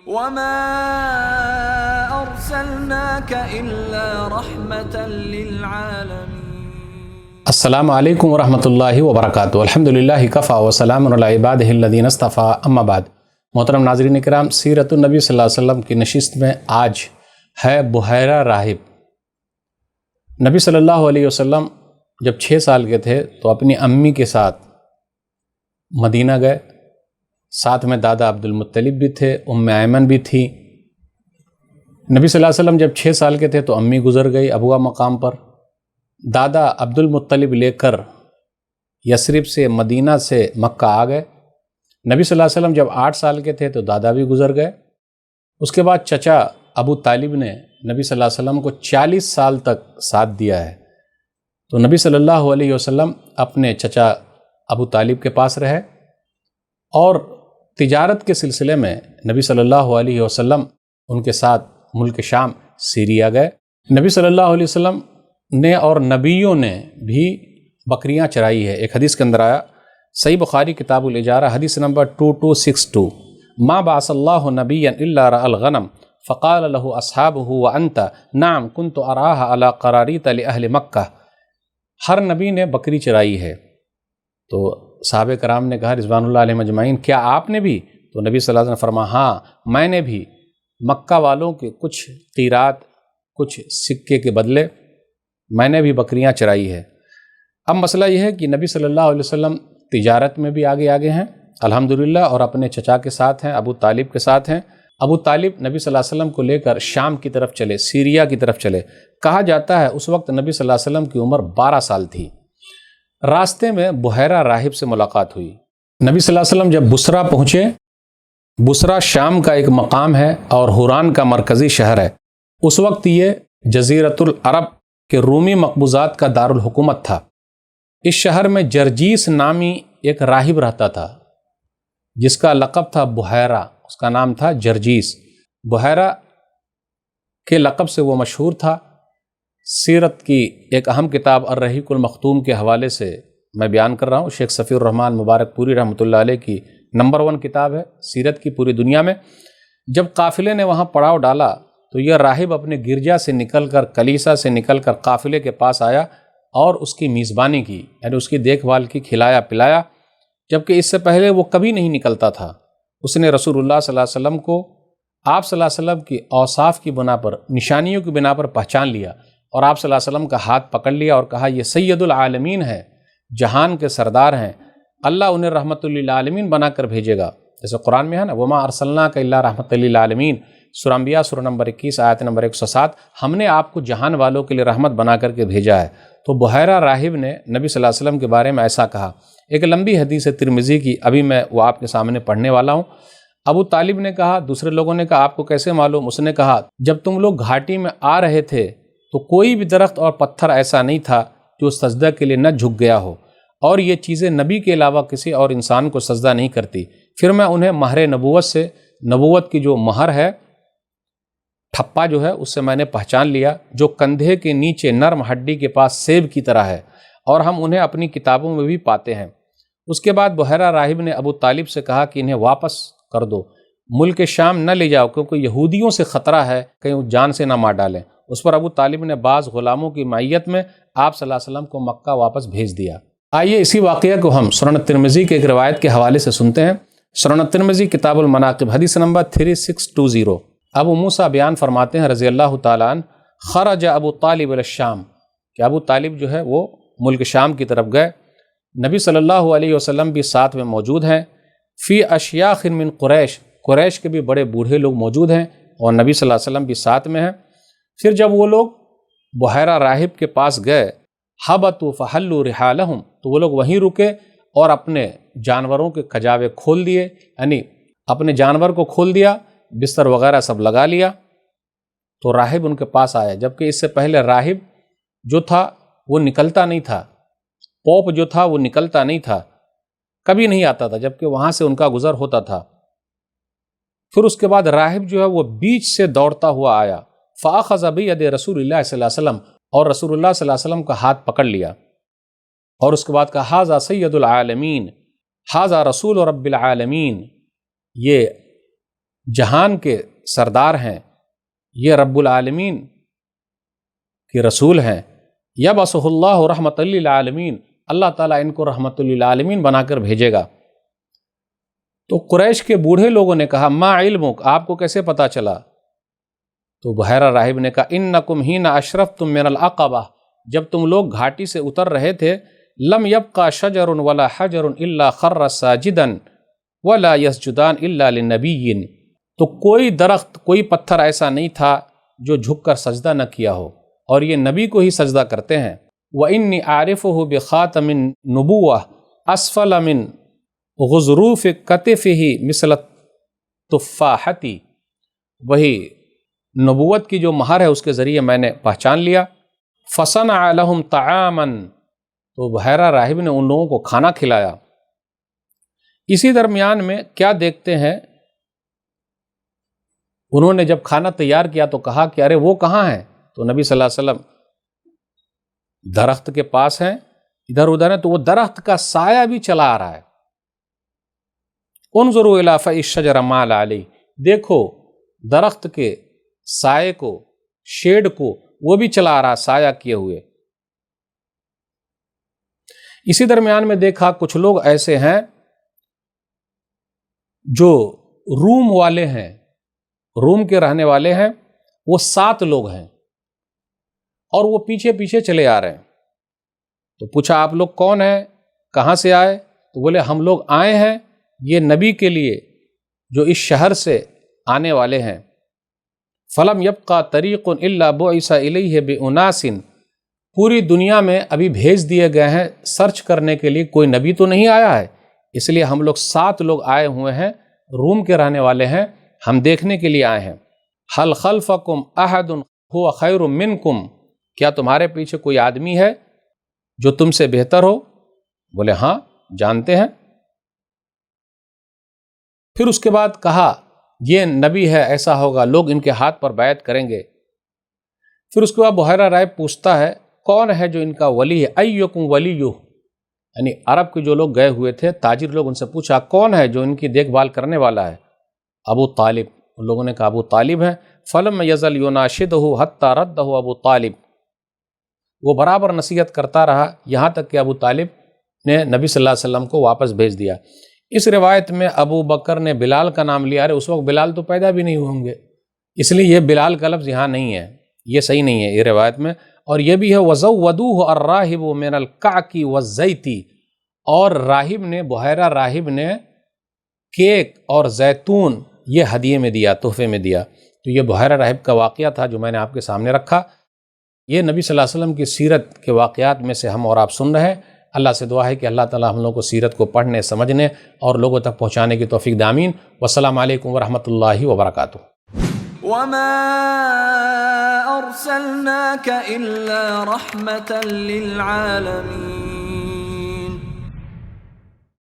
وما أرسلناك إلا رحمة للعالمين۔ السلام علیکم ورحمۃ اللہ وبرکاتہ۔ الحمدللہ کفا وسلام علی عبادہ الذین اصطفیٰ، اما بعد۔ محترم ناظرین کرام، سیرت النبی صلی اللہ علیہ وسلم کی نشست میں آج ہے بحیرہ راہب۔ نبی صلی اللہ علیہ وسلم جب 6 سال کے تھے تو اپنی امی کے ساتھ مدینہ گئے، ساتھ میں دادا عبد المطلب بھی تھے، ام ایمن بھی تھی۔ نبی صلی اللہ علیہ وسلم جب 6 سال کے تھے تو امی گزر گئی ابوا مقام پر، دادا عبد المطلب لے کر یثرب سے مدینہ سے مکہ آ گئے۔ نبی صلی اللہ علیہ وسلم جب 8 سال کے تھے تو دادا بھی گزر گئے۔ اس کے بعد چچا ابو طالب نے نبی صلی اللہ علیہ وسلم کو 40 سال تک ساتھ دیا ہے، تو نبی صلی اللہ علیہ وسلم اپنے چچا ابو طالب کے پاس رہے، اور تجارت کے سلسلے میں نبی صلی اللہ علیہ وسلم ان کے ساتھ ملک شام سیریا گئے۔ نبی صلی اللہ علیہ وسلم نے اور نبیوں نے بھی بکریاں چرائی ہے۔ ایک حدیث کے اندر آیا، صحیح بخاری کتاب الاجارہ حدیث نمبر 2262، ما بعث اللہ نبیا الا رأى الغنم فقال له اصحابه وانت نعم كنت اراها على قراريط لاهل مکہ۔ ہر نبی نے بکری چرائی ہے، تو صحابہ کرام نے کہا رضوان اللہ علیہم اجمعین، کیا آپ نے بھی؟ تو نبی صلی اللہ علیہ وسلم فرمایا ہاں میں نے بھی مکہ والوں کے کچھ قیرات، کچھ سکے کے بدلے میں نے بھی بکریاں چرائی ہے۔ اب مسئلہ یہ ہے کہ نبی صلی اللہ علیہ وسلم تجارت میں بھی آگے ہیں الحمدللہ، اور اپنے چچا کے ساتھ ہیں، ابو طالب کے ساتھ ہیں۔ ابو طالب نبی صلی اللہ علیہ وسلم کو لے کر شام کی طرف چلے، سیریا کی طرف چلے۔ کہا جاتا ہے اس وقت نبی صلی اللہ علیہ وسلم کی عمر 12 سال تھی۔ راستے میں بحیرہ راہب سے ملاقات ہوئی۔ نبی صلی اللہ علیہ وسلم جب بصرہ پہنچے، بصرہ شام کا ایک مقام ہے اور حوران کا مرکزی شہر ہے۔ اس وقت یہ جزیرۃ العرب کے رومی مقبوضات کا دارالحکومت تھا۔ اس شہر میں جرجیس نامی ایک راہب رہتا تھا جس کا لقب تھا بحیرہ، اس کا نام تھا جرجیس۔ بحیرہ کے لقب سے وہ مشہور تھا۔ سیرت کی ایک اہم کتاب الرحیق المختوم کے حوالے سے میں بیان کر رہا ہوں، شیخ صفی الرحمن مبارک پوری رحمۃ اللہ علیہ کی نمبر 1 کتاب ہے سیرت کی پوری دنیا میں۔ جب قافلے نے وہاں پڑاؤ ڈالا تو یہ راہب اپنے گرجا سے نکل کر، کلیسا سے نکل کر قافلے کے پاس آیا اور اس کی میزبانی کی، یعنی اس کی دیکھ بھال کی، کھلایا پلایا، جبکہ اس سے پہلے وہ کبھی نہیں نکلتا تھا۔ اس نے رسول اللہ صلی اللہ علیہ وسلم کو آپ صلی اللہ علیہ وسلم کی اوصاف کی بنا پر، نشانیوں کی بنا پر پہچان لیا، اور آپ صلی اللہ علیہ وسلم کا ہاتھ پکڑ لیا اور کہا یہ سید العالمین ہے، جہان کے سردار ہیں، اللہ انہیں رحمت للعالمین بنا کر بھیجے گا۔ جیسے قرآن میں ہے نا، وما ارسلناک الا رحمت للعالمین، سورہ انبیاء سورہ نمبر 21 آیت نمبر 107، ہم نے آپ کو جہان والوں کے لیے رحمت بنا کر کے بھیجا ہے۔ تو بحیرہ راہب نے نبی صلی اللہ علیہ وسلم کے بارے میں ایسا کہا۔ ایک لمبی حدیث ہے ترمذی کی، ابھی میں وہ آپ کے سامنے پڑھنے والا ہوں۔ ابو طالب نے کہا، دوسرے لوگوں نے کہا آپ کو کیسے معلوم؟ اس نے کہا جب تم لوگ گھاٹی میں آ رہے تھے تو کوئی بھی درخت اور پتھر ایسا نہیں تھا جو سجدہ کے لیے نہ جھک گیا ہو، اور یہ چیزیں نبی کے علاوہ کسی اور انسان کو سجدہ نہیں کرتی۔ پھر میں انہیں مہر نبوت سے، نبوت کی جو مہر ہے، ٹھپا جو ہے، اس سے میں نے پہچان لیا، جو کندھے کے نیچے نرم ہڈی کے پاس سیب کی طرح ہے، اور ہم انہیں اپنی کتابوں میں بھی پاتے ہیں۔ اس کے بعد بحیرہ راہب نے ابو طالب سے کہا کہ انہیں واپس کر دو، ملک شام نہ لے جاؤ، کیونکہ یہودیوں سے خطرہ ہے، کہیں وہ جان سے نہ مار ڈالیں۔ اس پر ابو طالب نے بعض غلاموں کی معیت میں آپ صلی اللہ علیہ وسلم کو مکہ واپس بھیج دیا۔ آئیے اسی واقعہ کو ہم سنن ترمذی کے ایک روایت کے حوالے سے سنتے ہیں۔ سنن ترمذی کتاب المناقب حدیث نمبر 3620، ابو موسیٰ بیان فرماتے ہیں رضی اللہ تعالیٰ عنہ، خرج ابو طالب الی الشام، کہ ابو طالب جو ہے وہ ملک شام کی طرف گئے۔ نبی صلی اللہ علیہ وسلم بھی ساتھ میں موجود ہیں۔ فی اشیاخ من قریش، قریش کے بھی بڑے بوڑھے لوگ موجود ہیں، اور نبی صلی اللہ علیہ وسلم بھی ساتھ میں ہیں۔ پھر جب وہ لوگ بحیرہ راہب کے پاس گئے، حبتوا فحلوا رحالہم، تو وہ لوگ وہیں رکے اور اپنے جانوروں کے کجاوے کھول دیے، یعنی اپنے جانور کو کھول دیا، بستر وغیرہ سب لگا لیا۔ تو راہب ان کے پاس آیا، جبکہ اس سے پہلے راہب جو تھا وہ نکلتا نہیں تھا، پوپ جو تھا وہ نکلتا نہیں تھا، کبھی نہیں آتا تھا، جبکہ وہاں سے ان کا گزر ہوتا تھا۔ پھر اس کے بعد راہب جو ہے وہ بیچ سے دوڑتا ہوا آیا، فاخذ بید رسول اللہ صلی اللہ علیہ وسلم، اور رسول اللہ صلی اللہ علیہ وسلم کا ہاتھ پکڑ لیا، اور اس کے بعد کہا ھذا سید العالمین، ھذا رسول رب العالمین، یہ جہان کے سردار ہیں، یہ رب العالمین کے رسول ہیں، یبعثہ اللہ رحمۃ للعالمین، اللہ تعالیٰ ان کو رحمۃ للعالمین بنا کر بھیجے گا۔ تو قریش کے بوڑھے لوگوں نے کہا ما علمک، آپ کو کیسے پتا چلا؟ تو بحیرہ راہب نے کہا انکم حین اشرفتم من العقبہ، جب تم لوگ گھاٹی سے اتر رہے تھے، لم یبقى شجر ولا حجر الا خر ساجدا ولا یسجدان الا لنبی، تو کوئی درخت کوئی پتھر ایسا نہیں تھا جو جھک کر سجدہ نہ کیا ہو، اور یہ نبی کو ہی سجدہ کرتے ہیں۔ وانی اعرفہ بخاتم النبوہ اسفل من غضروف کتفہ مثل التفاحۃ، وہی نبوت کی جو مہر ہے اس کے ذریعے میں نے پہچان لیا۔ فصنع لهم طعاما، تو بحیرہ راہب نے ان لوگوں کو کھانا کھلایا۔ اسی درمیان میں کیا دیکھتے ہیں، انہوں نے جب کھانا تیار کیا تو کہا کہ ارے وہ کہاں ہیں؟ تو نبی صلی اللہ علیہ وسلم درخت کے پاس ہیں، ادھر ادھر ہیں، تو وہ درخت کا سایہ بھی چلا آ رہا ہے۔ انظروا الی فأ الشجر ما علیہ، دیکھو درخت کے سائے کو، شیڈ کو، وہ بھی چلا آ رہا سایہ کیے ہوئے۔ اسی درمیان میں دیکھا کچھ لوگ ایسے ہیں جو روم والے ہیں، روم کے رہنے والے ہیں، وہ 7 لوگ ہیں اور وہ پیچھے پیچھے چلے آ رہے ہیں۔ تو پوچھا آپ لوگ کون ہیں، کہاں سے آئے؟ تو بولے ہم لوگ آئے ہیں یہ نبی کے لیے جو اس شہر سے آنے والے ہیں۔ فلم یبقى طریق الا بعث الیہ باناس، پوری دنیا میں ابھی بھیج دیے گئے ہیں سرچ کرنے کے لیے، کوئی نبی تو نہیں آیا ہے، اس لیے ہم لوگ 7 لوگ آئے ہوئے ہیں، روم کے رہنے والے ہیں، ہم دیکھنے کے لیے آئے ہیں۔ حل خلفکم احد هو خیر منکم، کیا تمہارے پیچھے کوئی آدمی ہے جو تم سے بہتر ہو؟ بولے ہاں جانتے ہیں۔ پھر اس کے بعد کہا یہ نبی ہے، ایسا ہوگا، لوگ ان کے ہاتھ پر بیعت کریں گے۔ پھر اس کے بعد بحیرہ راہب پوچھتا ہے کون ہے جو ان کا ولی ہے؟ ایکم ولیہ، یعنی عرب کے جو لوگ گئے ہوئے تھے تاجر لوگ، ان سے پوچھا کون ہے جو ان کی دیکھ بھال کرنے والا ہے؟ ابو طالب، ان لوگوں نے کہا ابو طالب ہیں۔ فلم یزل یناشدہ حتی ردہ ابو طالب، وہ برابر نصیحت کرتا رہا یہاں تک کہ ابو طالب نے نبی صلی اللہ علیہ وسلم کو واپس بھیج دیا۔ اس روایت میں ابو بکر نے بلال کا نام لیا، ارے اس وقت بلال تو پیدا بھی نہیں ہوں گے، اس لیے یہ بلال کا لفظ یہاں نہیں ہے، یہ صحیح نہیں ہے یہ روایت میں۔ اور یہ بھی ہے وَزَوَّدُوهُ الرَّاهِبُ مِنَ الْكَعْكِ وَالزَّيْتِ، اور راہب نے، بحیرہ راہب نے کیک اور زیتون یہ ہدیے میں دیا، تحفے میں دیا۔ تو یہ بحیرہ راہب کا واقعہ تھا جو میں نے آپ کے سامنے رکھا۔ یہ نبی صلی اللہ علیہ وسلم کی سیرت کے واقعات میں سے ہم اور آپ سن رہے ہیں۔ اللہ سے دعا ہے کہ اللہ تعالی ہم لوگوں کو سیرت کو پڑھنے، سمجھنے اور لوگوں تک پہنچانے کی توفیق دے، آمین۔ والسلام علیکم ورحمۃ اللہ وبرکاتہ۔ وما أرسلناك إلا رحمة للعالمين